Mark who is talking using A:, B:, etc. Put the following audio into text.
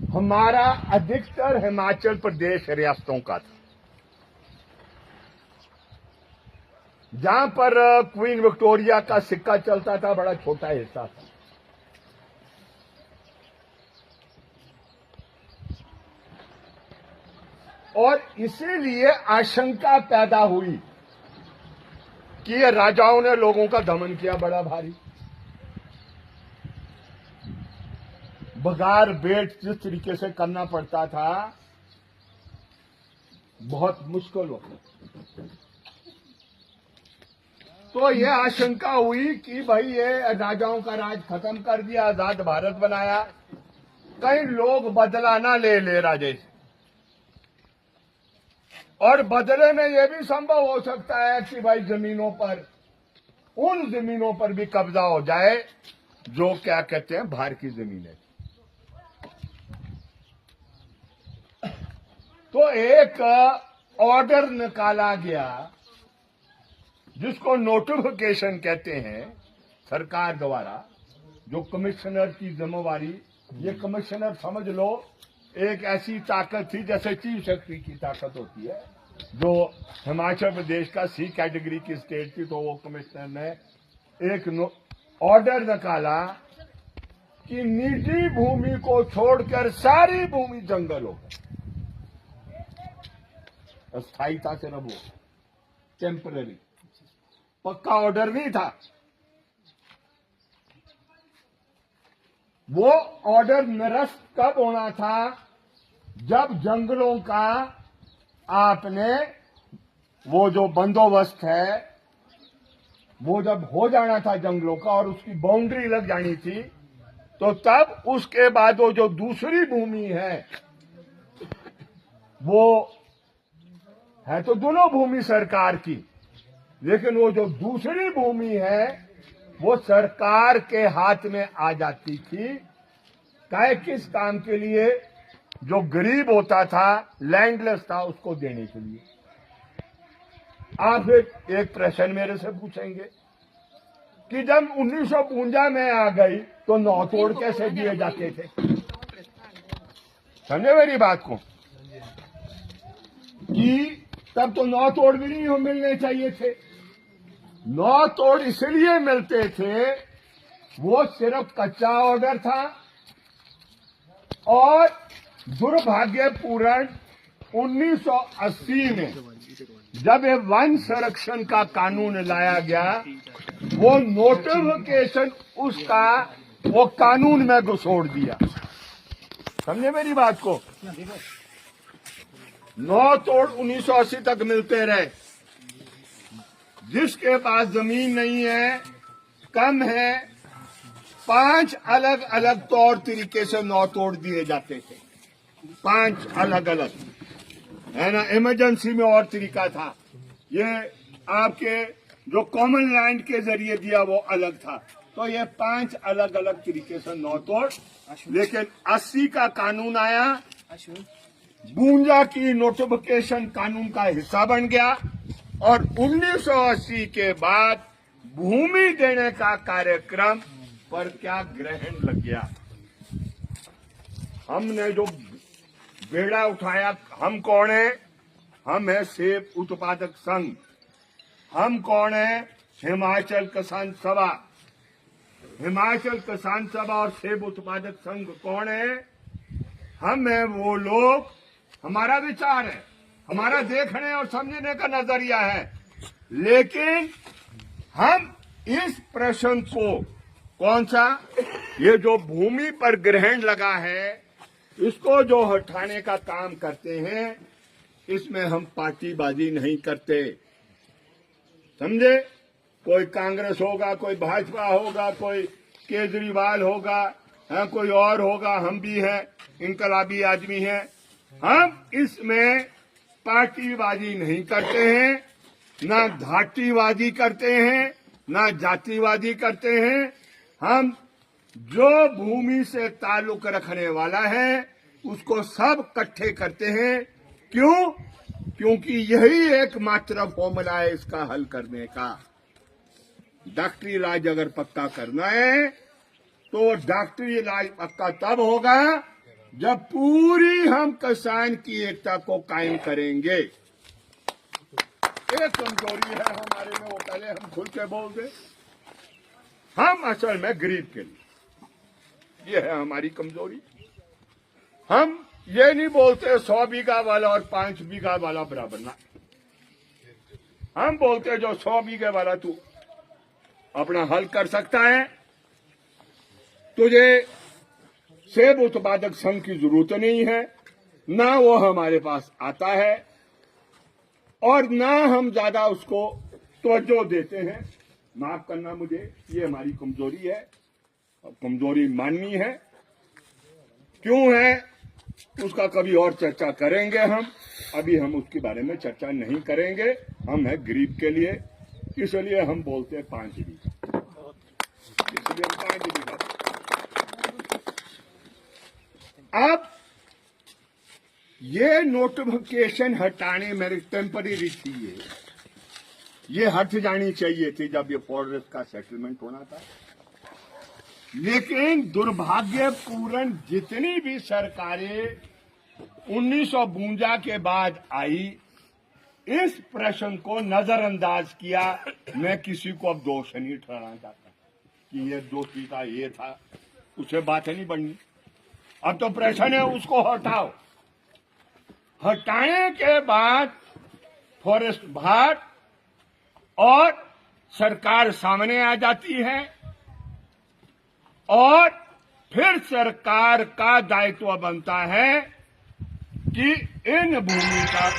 A: हमारा अधिकतर हिमाचल प्रदेश रियासतों का था, जहां पर क्वीन विक्टोरिया का सिक्का चलता था, बड़ा छोटा हिस्सा था। और इसीलिए आशंका पैदा हुई कि ये राजाओं ने लोगों का दमन किया बड़ा भारी। बगार बेट जिस तरीके से करना पड़ता था, बहुत मुश्किल होता। तो ये आशंका हुई कि भाई ये राजाओं का राज खत्म कर दिया, आजाद भारत बनाया, कई लोग बदला ना ले राजे से। और बदले में यह भी संभव हो सकता है कि भाई जमीनों पर, उन जमीनों पर भी कब्जा हो जाए जो क्या कहते हैं भार की जमीनें। तो एक ऑर्डर निकाला गया जिसको नोटिफिकेशन कहते हैं सरकार द्वारा, जो कमिश्नर की जिम्मेवारी, ये कमिश्नर समझ लो एक ऐसी ताकत थी जैसे चीफ सेक्रेटरी की ताकत होती है, जो हिमाचल प्रदेश का सी कैटेगरी की स्टेट थी। तो वो कमिश्नर ने एक ऑर्डर निकाला कि निजी भूमि को छोड़कर सारी भूमि जंगल हो। अस्थायी था सिर्फ वो, टेम्पररी, पक्का ऑर्डर नहीं था। वो ऑर्डर निरस्त कब होना था? जब जंगलों का आपने वो जो बंदोबस्त है वो जब हो जाना था जंगलों का और उसकी बाउंड्री लग जानी थी, तो तब उसके बाद वो जो दूसरी भूमि है, वो है तो दोनों भूमि सरकार की, लेकिन वो जो दूसरी भूमि है वो सरकार के हाथ में आ जाती थी। काहे किस काम के लिए? जो गरीब होता था, लैंडलेस था, उसको देने के लिए। आप फिर एक प्रश्न मेरे से पूछेंगे कि जब 1952 में आ गई तो नौतोड़ कैसे दिए जाते थे? समझे मेरी बात को? कि तब तो नौतोड़ भी नहीं मिलने चाहिए थे। नौतोड़ इसलिए मिलते थे, वो सिर्फ कच्चा ऑर्डर था। और दुर्भाग्यपूर्ण 1980 में जब ये वन संरक्षण का कानून लाया गया, वो नोटिफिकेशन उसका वो कानून में घुसोड़ दिया। समझे मेरी बात को? नौतोड़ 1980 तक मिलते रहे। जिसके पास जमीन नहीं है, कम है, 5 अलग अलग तौर तरीके से नौतोड़ दिए जाते थे। 5 अलग अलग, है ना। इमरजेंसी में और तरीका था, ये आपके जो कॉमन लैंड के जरिए दिया वो अलग था। तो ये 5 अलग अलग तरीके से नौतोड़। लेकिन 80 का कानून आया, 52 की नोटिफिकेशन कानून का हिस्सा बन गया, और 1980 के बाद भूमि देने का कार्यक्रम पर क्या ग्रहण लग गया। हमने जो बेड़ा उठाया, हम कौन है? हम है सेब उत्पादक संघ। हम कौन है? हिमाचल किसान सभा। हिमाचल किसान सभा और सेब उत्पादक संघ कौन है? हम है वो लोग, हमारा विचार है, हमारा देखने और समझने का नजरिया है, लेकिन हम इस प्रश्न को, कौन सा, ये जो भूमि पर ग्रहण लगा है, इसको जो हटाने का काम करते हैं, इसमें हम पार्टीबाजी नहीं करते। समझे? कोई कांग्रेस होगा, कोई भाजपा होगा, कोई केजरीवाल होगा, कोई और होगा, हम भी हैं, इनकलाबी आदमी हैं। हम इसमें पार्टीबाजी नहीं करते हैं, ना धाटीबाजी करते हैं, ना जातिवादी करते हैं। हम जो भूमि से ताल्लुक रखने वाला है उसको सब इकट्ठे करते हैं। क्यों? क्योंकि यही एकमात्र फॉर्मूला है इसका हल करने का। डॉक्टरी राज अगर पक्का करना है तो डॉक्टरी राज पक्का तब होगा जब पूरी हम किसान की एकता को कायम करेंगे, एक कमजोरी है हमारे में, वो पहले हम खुल के बोल दें, हम असल में गरीब के लिए, ये है हमारी कमजोरी। हम ये नहीं बोलते 100 बीघा वाला और 5 बीघा वाला बराबर ना, हम बोलते जो 100 बीघे वाला तू अपना हल कर सकता है, तुझे सेब उत्पादक संघ की जरूरत नहीं है, ना वो हमारे पास आता है और ना हम ज्यादा उसको तवज्जो देते हैं। माफ करना मुझे, ये हमारी कमजोरी है, कमजोरी माननी है। क्यों है उसका कभी और चर्चा करेंगे हम, अभी हम उसके बारे में चर्चा नहीं करेंगे। हम है गरीब के लिए, इसलिए हम बोलते हैं 5 बीघा, इसलिए हम 5 बीघा। अब ये नोटिफिकेशन हटाने मेरी टेम्पररी थी, ये हट जानी चाहिए थी जब ये फॉरेस्ट का सेटलमेंट होना था। लेकिन दुर्भाग्यपूर्ण जितनी भी सरकारें 1952 के बाद आई, इस प्रश्न को नजरअंदाज किया। मैं किसी को अब दोष नहीं ठहराना चाहता कि ये दोषी था, ये था, उससे बात नहीं बढ़नी। अब तो प्रश्न है उसको हटाओ। हटाने के बाद फॉरेस्ट विभाग और सरकार सामने आ जाती है और फिर सरकार का दायित्व बनता है कि इन भूमि का